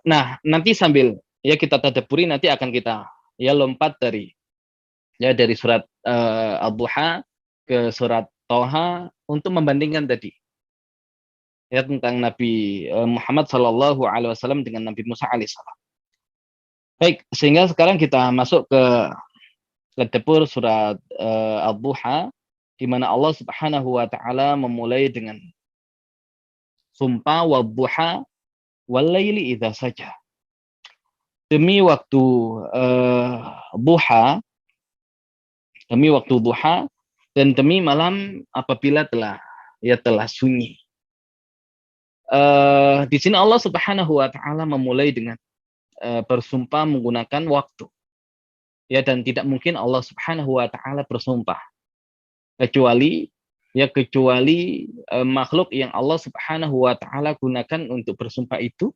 Nah, nanti sambil ya kita tadabburi, nanti akan kita ya lompat dari surat Ad-Duha ke surat Toha untuk membandingkan tadi ya tentang Nabi Muhammad Shallallahu Alaihi Wasallam dengan Nabi Musa alaihissalam. Baik, sehingga sekarang kita masuk ke dapur surat Ad-Duha, di mana Allah Subhanahu Wa Taala memulai dengan sumpah wadduha walaili idza saja. Demi waktu duha, demi waktu duha, dan demi malam apabila telah sunyi. Di sini Allah Subhanahu Wa Taala memulai dengan bersumpah menggunakan waktu. Ya, dan tidak mungkin Allah Subhanahu Wa Taala bersumpah kecuali makhluk yang Allah Subhanahu Wa Taala gunakan untuk bersumpah itu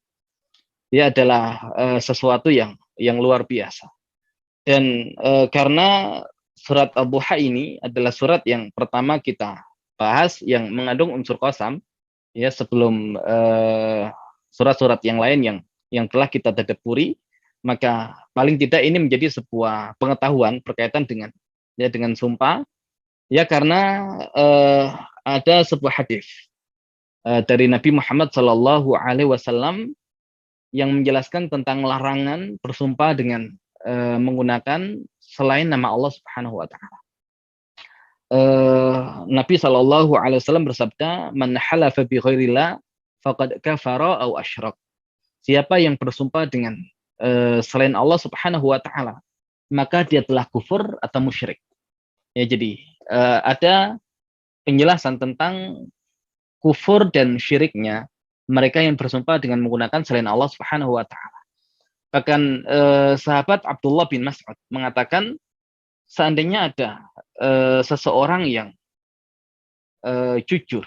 ya adalah sesuatu yang luar biasa. Dan karena surat Ad-Duha ini adalah surat yang pertama kita bahas yang mengandung unsur qasam ya, sebelum surat-surat yang lain yang telah kita tadabburi, maka paling tidak ini menjadi sebuah pengetahuan berkaitan dengan sumpah ya, karena ada sebuah hadis dari Nabi Muhammad Shallallahu Alaihi Wasallam yang menjelaskan tentang larangan bersumpah dengan menggunakan selain nama Allah Subhanahu Wa Taala. Nabi Shallallahu Alaihi Wasallam bersabda, "Man halafa bi ghairillah faqad kafara aw asyrak." Siapa yang bersumpah dengan selain Allah Subhanahu Wa Taala, maka dia telah kufur atau musyrik. Ya, jadi ada penjelasan tentang kufur dan syiriknya mereka yang bersumpah dengan menggunakan selain Allah Subhanahu Wa Taala. Bahkan sahabat Abdullah bin Mas'ud mengatakan, seandainya ada seseorang yang jujur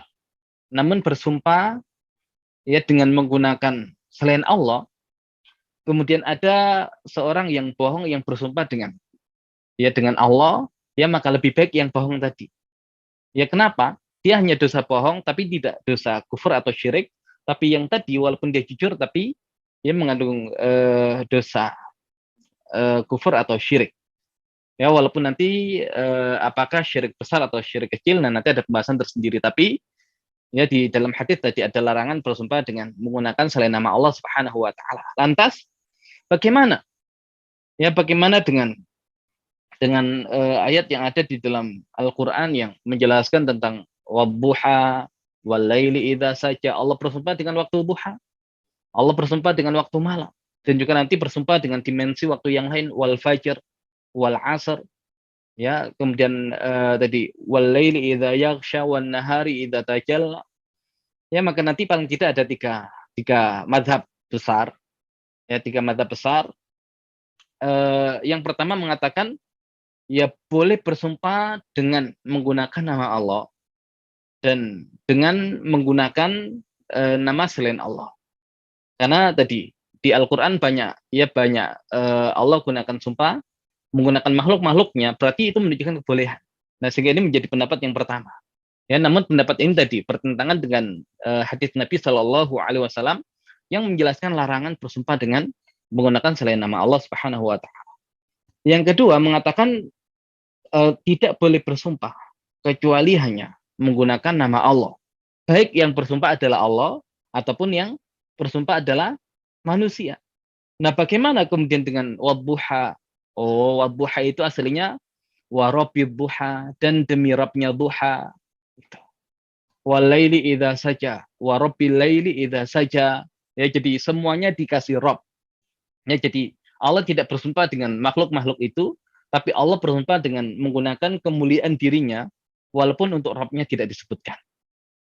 namun bersumpah ya dengan menggunakan selain Allah, kemudian ada seorang yang bohong yang bersumpah dengan Allah, ya maka lebih baik yang bohong tadi. Ya, kenapa? Dia hanya dosa bohong tapi tidak dosa kufur atau syirik, tapi yang tadi walaupun dia jujur tapi dia mengandung dosa kufur atau syirik. Ya, walaupun nanti apakah syirik besar atau syirik kecil, nah nanti ada pembahasan tersendiri, tapi ya di dalam hadis tadi ada larangan bersumpah dengan menggunakan selain nama Allah Subhanahu Wa Taala. Lantas bagaimana? Ya, bagaimana dengan ayat yang ada di dalam Al-Qur'an yang menjelaskan tentang wadduha walaili idza saja. Allah bersumpah dengan waktu duha. Allah bersumpah dengan waktu malam, dan juga nanti bersumpah dengan dimensi waktu yang lain, wal fajr wal asr. Ya, kemudian tadi walaili idza yaghsha wan nahari idza tajalla. Ya, maka nanti paling tidak ada tiga mazhab besar. Ya, tiga mazhab besar. Yang pertama mengatakan ya boleh bersumpah dengan menggunakan nama Allah dan dengan menggunakan nama selain Allah. Karena tadi di Al-Qur'an banyak Allah gunakan sumpah menggunakan makhluk-makhluknya, berarti itu menunjukkan kebolehan. Nah, sehingga ini menjadi pendapat yang pertama. Ya, namun pendapat ini tadi bertentangan dengan hadis Nabi Shallallahu Alaihi Wasallam yang menjelaskan larangan bersumpah dengan menggunakan selain nama Allah Subhanahu Wa Taala. Yang kedua mengatakan tidak boleh bersumpah kecuali hanya menggunakan nama Allah. Baik yang bersumpah adalah Allah ataupun yang bersumpah adalah manusia. Nah, bagaimana kemudian dengan wadduha? Oh, wadduha itu aslinya warabbid duha, dan demi Rabbnya duha. Walaili idza saja, warabbil laili idza saja. Ya, jadi semuanya dikasih Rabb. Ya, jadi Allah tidak bersumpah dengan makhluk-makhluk itu, tapi Allah bersumpah dengan menggunakan kemuliaan dirinya, walaupun untuk Rabbnya tidak disebutkan.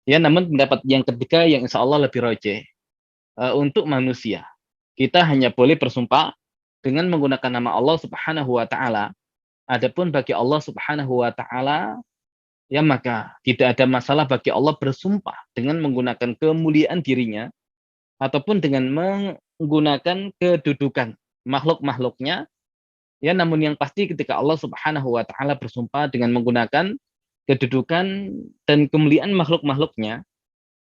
Ya, namun pendapat yang ketiga yang insya Allah lebih rajih, untuk manusia kita hanya boleh bersumpah dengan menggunakan nama Allah Subhanahu Wa Taala. Adapun bagi Allah Subhanahu Wa Taala, ya maka tidak ada masalah bagi Allah bersumpah dengan menggunakan kemuliaan dirinya ataupun dengan menggunakan kedudukan makhluk-makhluknya. Ya, namun yang pasti ketika Allah Subhanahu Wa Taala bersumpah dengan menggunakan kedudukan dan kemuliaan makhluk-makhluknya,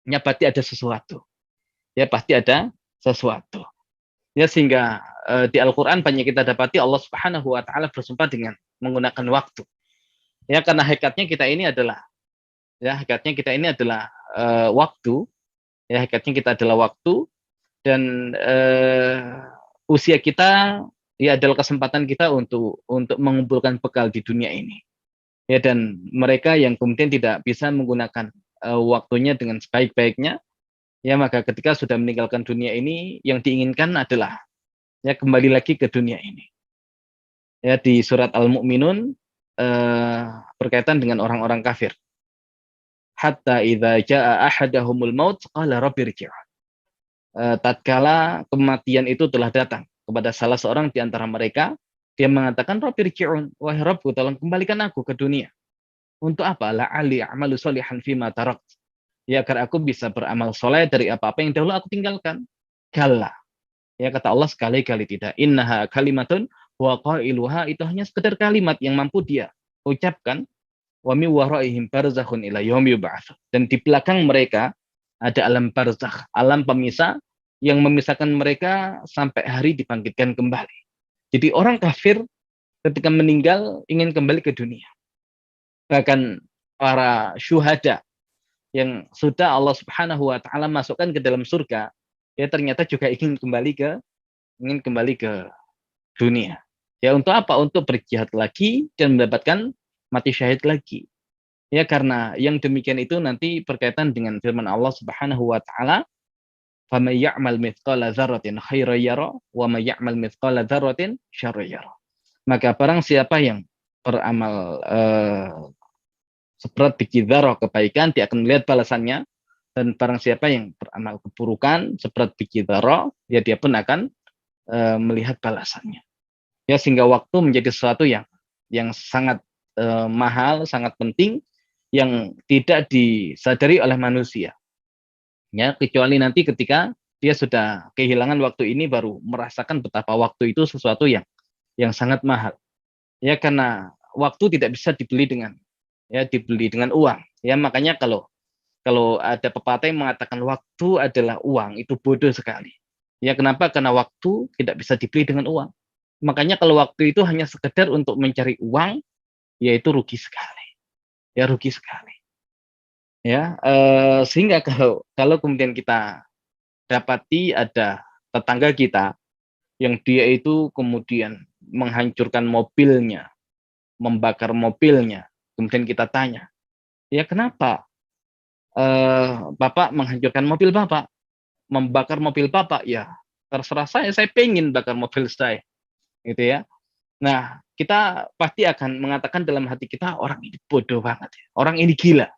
ya pasti ada sesuatu. Ya pasti ada sesuatu. Ya sehingga di Al-Qur'an banyak kita dapati Allah Subhanahu wa taala bersumpah dengan menggunakan waktu. Ya karena hakikatnya kita ini adalah waktu, ya hakikatnya kita adalah waktu dan usia kita ya adalah kesempatan kita untuk mengumpulkan bekal di dunia ini. Ya dan mereka yang kemudian tidak bisa menggunakan waktunya dengan sebaik-baiknya, ya maka ketika sudah meninggalkan dunia ini yang diinginkan adalah ya kembali lagi ke dunia ini. Ya di surat Al-Mu'minun berkaitan dengan orang-orang kafir. Hatta idza jaa ahadahumul maut qala rabbirji'un. Tatkala kematian itu telah datang kepada salah seorang di antara mereka, dia mengatakan rabbirji'un, wahai Rabbku tolong kembalikan aku ke dunia. Untuk apa? La'ali a'malu sholihan fima tarakt. Ya agar aku bisa beramal soleh dari apa-apa yang dahulu aku tinggalkan. Kalla. Ya kata Allah sekali-kali tidak. Innaha kalimatun wa qailuha, itu hanya sekedar kalimat yang mampu dia ucapkan. Wa mi waraihim barzakhun ila yaumi yub'ats. Dan di belakang mereka ada alam barzakh, alam pemisah yang memisahkan mereka sampai hari dibangkitkan kembali. Jadi orang kafir ketika meninggal ingin kembali ke dunia. Bahkan para syuhada yang sudah Allah Subhanahu wa taala masukkan ke dalam surga, ya ternyata juga ingin kembali ke dunia. Ya untuk apa? Untuk berjihad lagi dan mendapatkan mati syahid lagi. Ya karena yang demikian itu nanti berkaitan dengan firman Allah Subhanahu wa taala, "Faman ya'mal mithqala dzarratin khairan yara wa may ya'mal mithqala dzarratin syarran yara." Maka barang siapa yang beramal seberat biji dzarrah kebaikan, dia akan melihat balasannya, dan barang siapa yang beramal keburukan seberat biji dzarrah, ya dia pun akan melihat balasannya. Ya sehingga waktu menjadi sesuatu yang sangat mahal, sangat penting, yang tidak disadari oleh manusia. Ya, kecuali nanti ketika dia sudah kehilangan waktu ini baru merasakan betapa waktu itu sesuatu yang sangat mahal. Ya karena waktu tidak bisa dibeli dengan uang. Ya makanya kalau ada pepatah yang mengatakan waktu adalah uang, itu bodoh sekali. Ya kenapa? Karena waktu tidak bisa dibeli dengan uang. Makanya kalau waktu itu hanya sekedar untuk mencari uang, ya itu rugi sekali. Ya rugi sekali. Ya, sehingga kalau kemudian kita dapati ada tetangga kita yang dia itu kemudian menghancurkan mobilnya, membakar mobilnya, kemudian kita tanya, ya kenapa Bapak menghancurkan mobil Bapak, membakar mobil Bapak? Ya terserah saya pengen bakar mobil saya, gitu ya. Nah, kita pasti akan mengatakan dalam hati kita, orang ini bodoh banget, orang ini gila.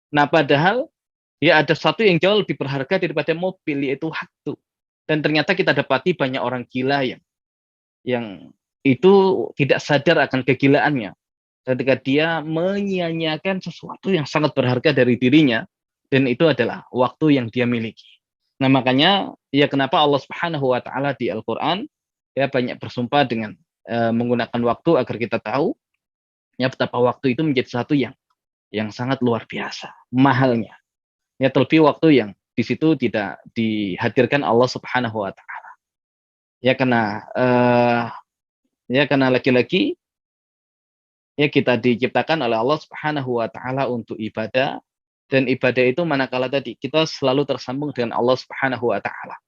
Nah, padahal ya ada sesuatu yang jauh lebih berharga daripada mobil, yaitu waktu. Dan ternyata kita dapati banyak orang gila yang itu tidak sadar akan kegilaannya ketika dia menyia-nyiakan sesuatu yang sangat berharga dari dirinya, dan itu adalah waktu yang dia miliki. Nah, makanya ya kenapa Allah Subhanahu wa taala di Al-Qur'an ya banyak bersumpah dengan menggunakan waktu agar kita tahu ya betapa waktu itu menjadi sesuatu yang sangat luar biasa, mahalnya. Ya terlebih waktu yang di situ tidak dihadirkan Allah Subhanahu wa taala. Ya karena lagi-lagi ya kita diciptakan oleh Allah Subhanahu wa taala untuk ibadah, dan ibadah itu manakala tadi kita selalu tersambung dengan Allah Subhanahu wa taala.